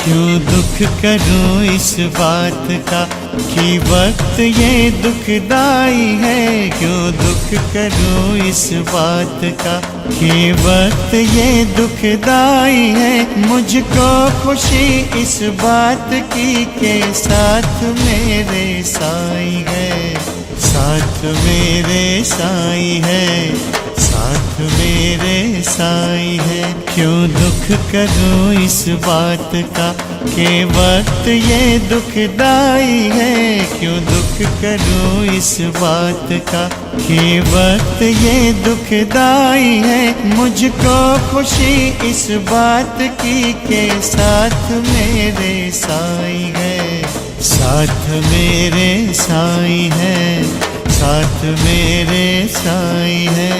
क्यों दुख करूं इस बात का कि वक्त ये दुखदाई है। क्यों दुख करूं इस बात का कि वक्त ये दुखदाई है। मुझको खुशी इस बात की के साथ मेरे साईं है, साथ मेरे साईं है, साथ मेरे साईं है। क्यों दुख करूं इस बात का कि वक्त ये दुखदाई है। क्यों दुख करूं इस बात का कि वक्त ये दुखदाई है। मुझको खुशी इस बात की के साथ मेरे साईं है, साथ मेरे साईं है, साथ मेरे साईं है।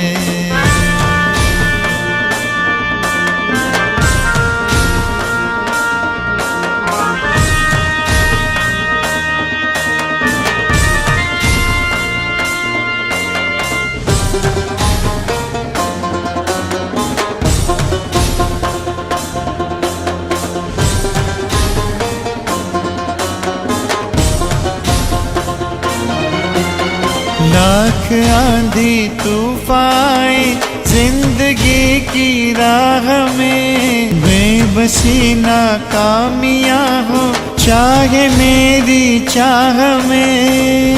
लाख आंधी तूफान जिंदगी की राह में, बेबसी नाकामियां हो चाहे मेरी चाह में।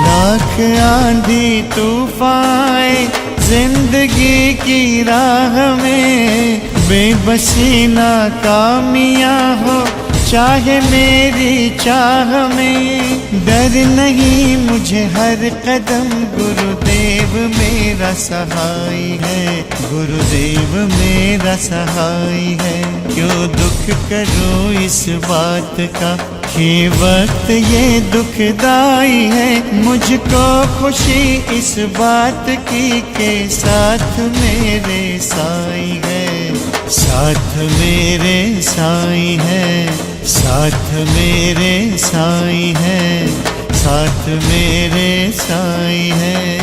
लाख आंधी तूफान जिंदगी की राह में, बेबसी नाकामियां हो चाहे मेरी चाह में। डर नहीं मुझे हर कदम, गुरुदेव मेरा सहाय है, गुरुदेव मेरा सहाय है। क्यों दुख करूं इस बात का कि वक्त ये दुखदाई है। मुझको खुशी इस बात की के साथ मेरे साईं है, साथ मेरे साईं है, साथ मेरे साईं है, साथ मेरे साईं है।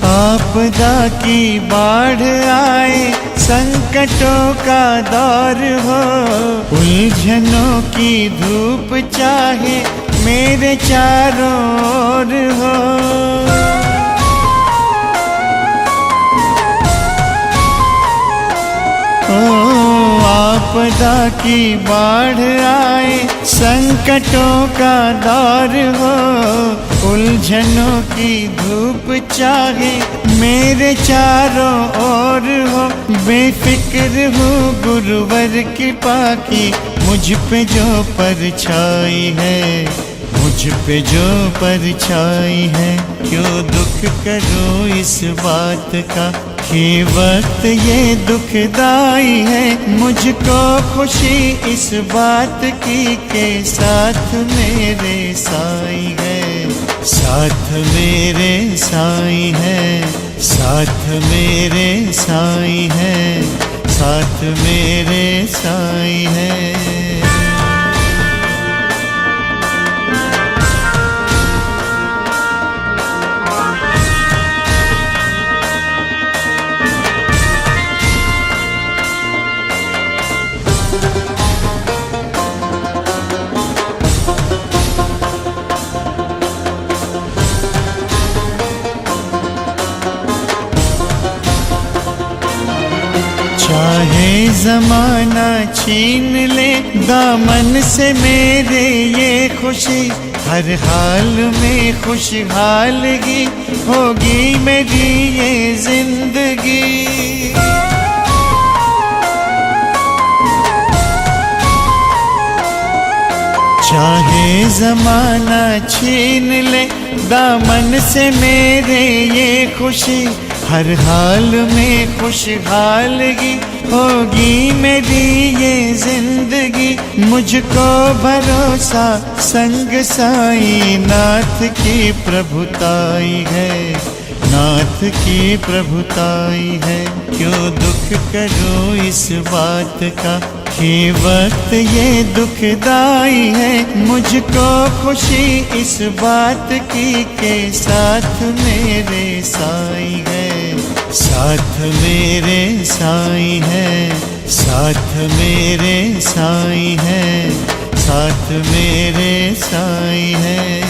आपदा की बाढ़ आए, संकटों का दौर हो, उलझनों की धूप चाहे मेरे चारों ओर हो। आपदा की बाढ़ आए, संकटों का दौर हो, उलझनों की धूप चाहे मेरे चारों ओर हो। बेफिक्र हूँ गुरुवर कृपा की, मुझ पे जो परछाई है, मुझ पे जो परछाई है। क्यों दुख करूं इस बात का कि वक्त ये दुखदाई है। मुझको खुशी इस बात की के साथ मेरे साईं है, साथ मेरे साईं है, साथ मेरे साईं है, साथ मेरे साईं है। चाहे जमाना छीन ले दामन से मेरे ये खुशी, हर हाल में खुशहालगी होगी मेरी ये जिंदगी। चाहे जमाना छीन ले दामन से मेरे ये खुशी, हर हाल में खुशहालगी होगी मेरी ये जिंदगी। मुझको भरोसा संग साई नाथ की प्रभुताई है, नाथ की प्रभुताई है। क्यों दुख करूं इस बात का कि वक्त ये दुखदाई है। मुझको खुशी इस बात की के साथ मेरे साईं है, साथ मेरे साईं है, साथ मेरे साईं है, साथ मेरे साईं है।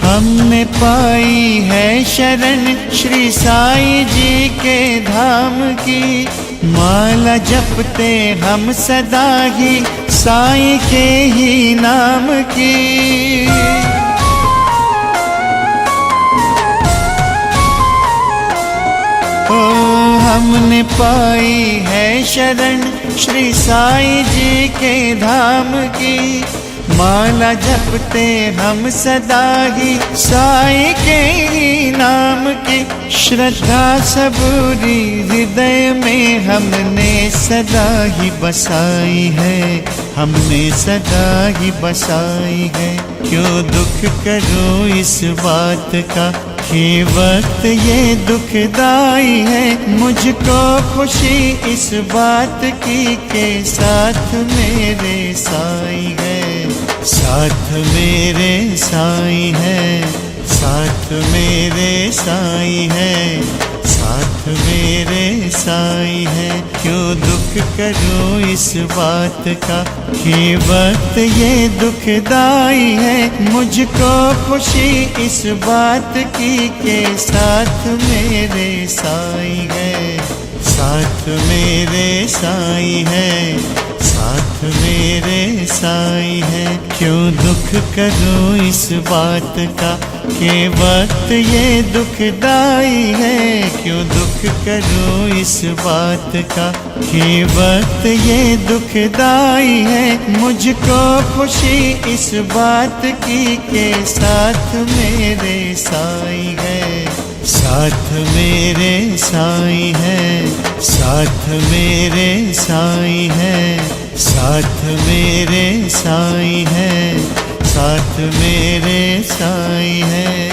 हमने पाई है शरण श्री साईं जी के धाम की। माला जपते हम सदा ही साईं के ही नाम की। ओ हमने पाई है शरण श्री साईं जी के धाम की। माला जपते हम सदा ही साईं के ही नाम की। श्रद्धा सबूरी हृदय में हमने सदा ही बसाई है, हमने सदा ही बसाई है। क्यों दुख करो इस बात का कि वक्त ये दुखदाई है। मुझको खुशी इस बात की के साथ मेरे साईं है, साथ मेरे साईं है, साथ मेरे साईं है, साथ मेरे साईं है। क्यों दुख करो इस बात का कि वक्त ये दुखदाई है। मुझको खुशी इस बात की के साथ मेरे साईं है, साथ मेरे साईं है, साथ मेरे साईं है। क्यों दुख करो इस बात का कि वक्त ये दुखदाई है। क्यों दुख करो इस बात का कि वक्त ये दुखदाई है। मुझको खुशी इस बात की के साथ मेरे साईं है, साथ मेरे साईं है, साथ मेरे साईं है, साथ मेरे साईं है, साथ मेरे साईं है।